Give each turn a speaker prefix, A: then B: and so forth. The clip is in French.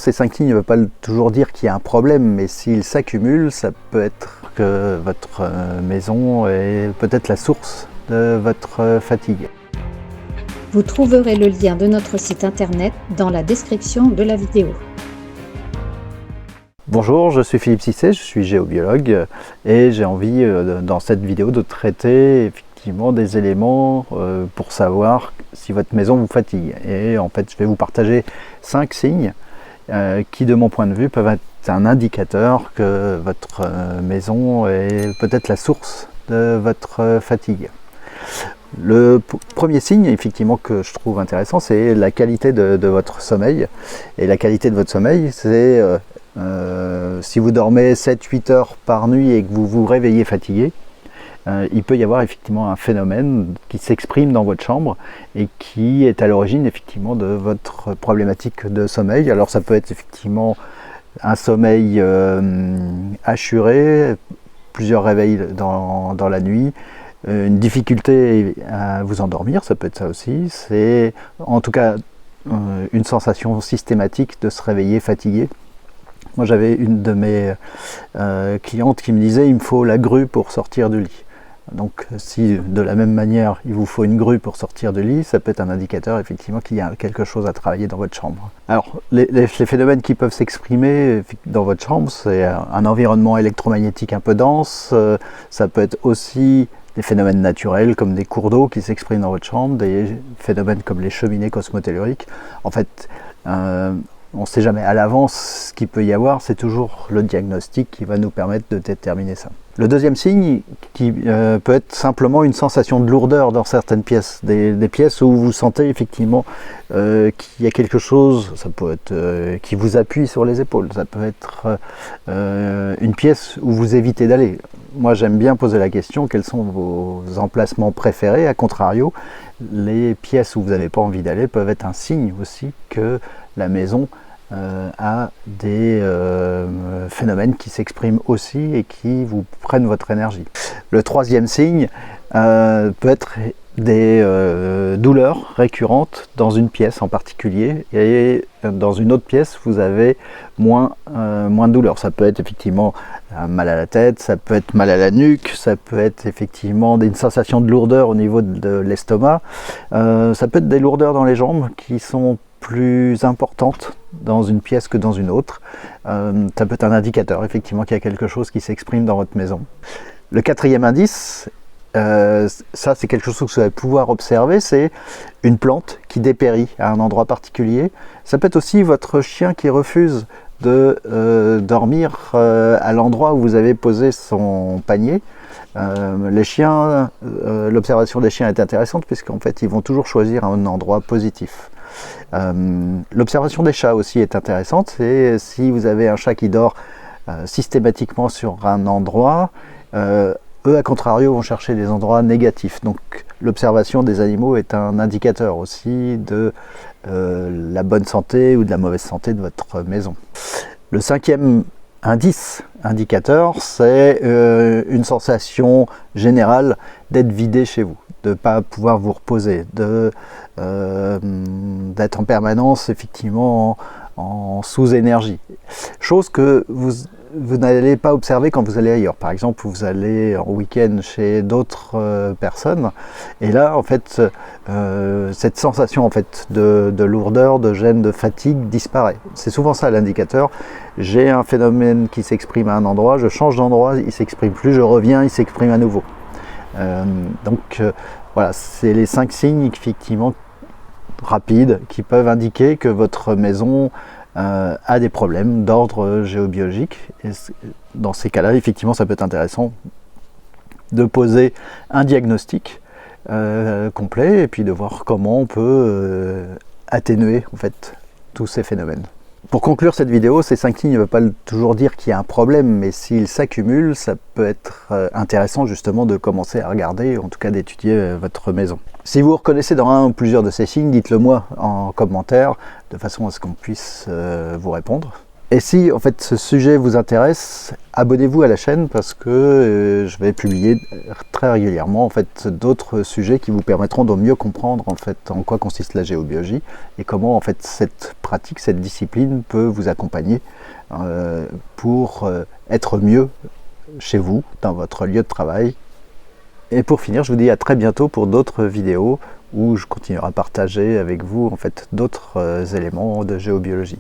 A: Ces 5 signes ne veulent pas toujours dire qu'il y a un problème, mais s'ils s'accumulent, ça peut être que votre maison est peut-être la source de votre fatigue.
B: Vous trouverez le lien de notre site internet dans la description de la vidéo.
A: Bonjour, je suis Philippe Cissé, je suis géobiologue et j'ai envie dans cette vidéo de traiter effectivement des éléments pour savoir si votre maison vous fatigue. Et en fait, je vais vous partager 5 signes qui, de mon point de vue, peuvent être un indicateur que votre maison est peut-être la source de votre fatigue. Le premier signe, effectivement, que je trouve intéressant, c'est la qualité de votre sommeil. Et la qualité de votre sommeil, c'est si vous dormez 7-8 heures par nuit et que vous vous réveillez fatigué, il peut y avoir effectivement un phénomène qui s'exprime dans votre chambre et qui est à l'origine effectivement de votre problématique de sommeil. Alors ça peut être effectivement un sommeil assuré, plusieurs réveils dans la nuit, une difficulté à vous endormir, ça peut être ça aussi. C'est en tout cas une sensation systématique de se réveiller fatigué. Moi j'avais une de mes clientes qui me disait il me faut la grue pour sortir du lit. Donc si de la même manière il vous faut une grue pour sortir du lit, ça peut être un indicateur effectivement qu'il y a quelque chose à travailler dans votre chambre. Alors les phénomènes qui peuvent s'exprimer dans votre chambre, c'est un environnement électromagnétique un peu dense, ça peut être aussi des phénomènes naturels comme des cours d'eau qui s'expriment dans votre chambre, des phénomènes comme les cheminées cosmotelluriques. En fait, on ne sait jamais à l'avance ce qu'il peut y avoir, c'est toujours le diagnostic qui va nous permettre de déterminer ça. Le deuxième signe qui peut être simplement une sensation de lourdeur dans certaines pièces, des pièces où vous sentez effectivement qu'il y a quelque chose, ça peut être qui vous appuie sur les épaules, ça peut être une pièce où vous évitez d'aller. Moi j'aime bien poser la question, quels sont vos emplacements préférés? A contrario, les pièces où vous n'avez pas envie d'aller peuvent être un signe aussi que la maison a des phénomènes qui s'expriment aussi et qui vous prennent votre énergie. Le troisième signe peut être des douleurs récurrentes dans une pièce en particulier, et dans une autre pièce vous avez moins de douleurs. Ça peut être effectivement mal à la tête, ça peut être mal à la nuque, ça peut être effectivement une sensation de lourdeur au niveau de l'estomac, ça peut être des lourdeurs dans les jambes qui sont plus importante dans une pièce que dans une autre. Ça peut être un indicateur effectivement qu'il y a quelque chose qui s'exprime dans votre maison. Le quatrième indice, ça c'est quelque chose que vous allez pouvoir observer, c'est une plante qui dépérit à un endroit particulier. Ça peut être aussi votre chien qui refuse de dormir à l'endroit où vous avez posé son panier. Les chiens, l'observation des chiens est intéressante puisqu'en fait ils vont toujours choisir un endroit positif. L'observation des chats aussi est intéressante, c'est si vous avez un chat qui dort systématiquement sur un endroit, eux à contrario vont chercher des endroits négatifs. Donc l'observation des animaux est un indicateur aussi de la bonne santé ou de la mauvaise santé de votre maison. Le cinquième indicateur, c'est une sensation générale d'être vidé chez vous, de ne pas pouvoir vous reposer, d'être en permanence effectivement en sous-énergie. Chose que vous n'allez pas observer quand vous allez ailleurs. Par exemple, vous allez en week-end chez d'autres personnes, et là, en fait, cette sensation en fait de lourdeur, de gêne, de fatigue disparaît. C'est souvent ça l'indicateur. J'ai un phénomène qui s'exprime à un endroit, je change d'endroit, il ne s'exprime plus, je reviens, il s'exprime à nouveau. Voilà, c'est les 5 signes effectivement rapides qui peuvent indiquer que votre maison a des problèmes d'ordre géobiologique. Et dans ces cas-là, effectivement, ça peut être intéressant de poser un diagnostic complet et puis de voir comment on peut atténuer en fait tous ces phénomènes. Pour conclure cette vidéo, ces 5 signes ne veulent pas toujours dire qu'il y a un problème, mais s'ils s'accumulent, ça peut être intéressant justement de commencer à regarder, en tout cas d'étudier votre maison. Si vous reconnaissez dans un ou plusieurs de ces signes, dites-le moi en commentaire, de façon à ce qu'on puisse vous répondre. Et si en fait ce sujet vous intéresse, abonnez-vous à la chaîne parce que je vais publier très régulièrement en fait d'autres sujets qui vous permettront de mieux comprendre en fait en quoi consiste la géobiologie et comment en fait cette pratique, cette discipline peut vous accompagner pour être mieux chez vous, dans votre lieu de travail. Et pour finir, je vous dis à très bientôt pour d'autres vidéos où je continuerai à partager avec vous en fait d'autres éléments de géobiologie.